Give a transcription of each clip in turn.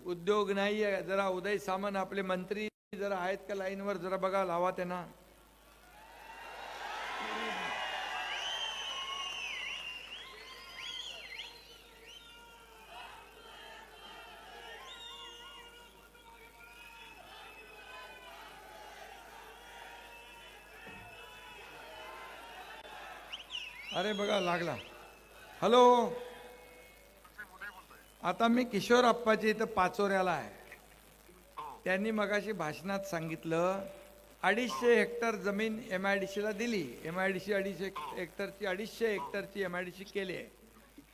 उद्योग नाही आहे. जरा उदय सामंत आपले मंत्री जरा आहेत का लाईनवर, जरा बघा, लावा त्यांना. अरे बघा लागला. हॅलो, आता मी किशोर अप्पाची इथं पाचोऱ्याला आहे. त्यांनी मगाशी भाषणात सांगितलं 250 हेक्टर जमीन MIDC ला दिली. MIDC 250 हेक्टरची MIDC केली आहे,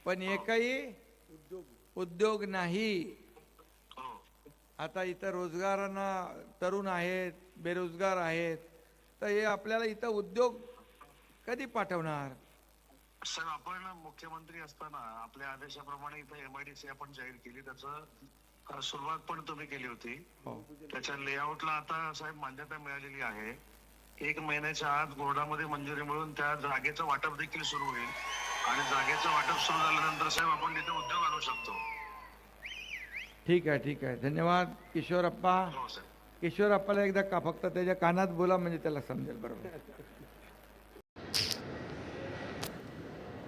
पण एकही उद्योग नाही. आता इथं रोजगारांना तरुण आहेत, बेरोजगार आहेत, तर हे आपल्याला इथं उद्योग कधी पाठवणार? सर, आपण मुख्यमंत्री असताना आपल्या आदेशाप्रमाणे इथे MIDC आपण जाहीर केली. त्याचं सुरुवात पण तुम्ही केली होती. त्याच्या लेआउटला आता साहेब मान्यता मिळालेली आहे. 1 महिन्याच्या आत बोर्डामध्ये मंजुरी मिळून त्या जागेचं वाटप देखील सुरू होईल आणि जागेचं वाटप सुरू झाल्यानंतर साहेब आपण तिथे उद्योग आणू शकतो. ठीक आहे, ठीक आहे, धन्यवाद किशोर अप्पा. हो सर. किशोर अप्पाला एकदा का फक्त त्याच्या कानात बोला, म्हणजे त्याला समजेल बरोबर.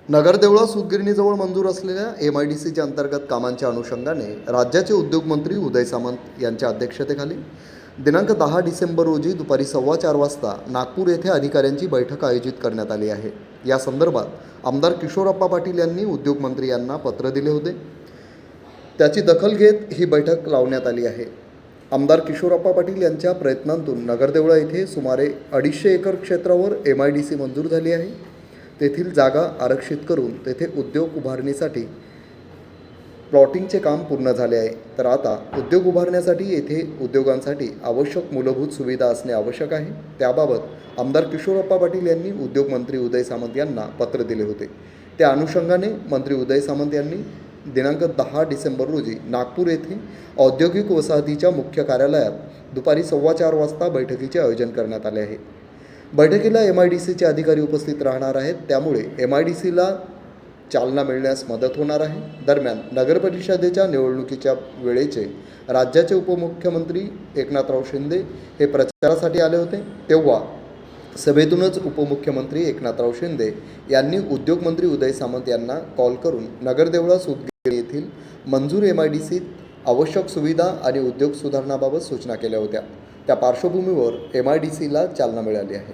नगरदेवळा सूतगिरणीजवळ मंजूर असलेल्या MIDCच्या अंतर्गत कामांच्या अनुषंगाने राज्याचे उद्योगमंत्री उदय सामंत यांच्या अध्यक्षतेखाली दिनांक 10 डिसेंबर रोजी दुपारी 4:15 वाजता नागपूर येथे अधिकाऱ्यांची बैठक आयोजित करण्यात आली आहे. या संदर्भात आमदार किशोरप्पा पाटील यांनी उद्योगमंत्री यांना पत्र दिले होते. त्याची दखल घेत ही बैठक लावण्यात आली आहे. आमदार किशोरप्पा पाटील यांच्या प्रयत्नांतून नगरदेवळा येथे सुमारे 250 एकर क्षेत्रावर MIDC मंजूर झाली आहे. तेथील जागा आरक्षित करून तेथे उद्योग उभारणीसाठी प्लॉटिंगचे काम पूर्ण झाले आहे. तर आता उद्योग उभारण्यासाठी येथे उद्योगांसाठी आवश्यक मूलभूत सुविधा असणे आवश्यक आहे. त्याबाबत आमदार किशोरप्पा पाटील यांनी उद्योगमंत्री उदय सामंत यांना पत्र दिले होते. त्या अनुषंगाने मंत्री उदय सामंत यांनी दिनांक 10 डिसेंबर रोजी नागपूर येथे औद्योगिक वसाहतीच्या मुख्य कार्यालयात दुपारी 4:15 वाजता बैठकीचे आयोजन करण्यात आले आहे. बैठकीला MIDCचे अधिकारी उपस्थित राहणार आहेत, त्यामुळे MIDCला चालना मिळण्यास मदत होणार आहे. दरम्यान नगरपरिषदेच्या निवडणुकीच्या वेळेचे राज्याचे उपमुख्यमंत्री एकनाथराव शिंदे हे प्रचारासाठी आले होते. तेव्हा सभेतूनच उपमुख्यमंत्री एकनाथराव शिंदे यांनी उद्योगमंत्री उदय सामंत यांना कॉल करून नगरदेवळा सूतगिरणी येथील मंजूर MIDCत आवश्यक सुविधा आणि उद्योग सुधारणाबाबत सूचना केल्या होत्या. त्या पार्श्वभूमीवर MIDCला चालना मिळाली आहे.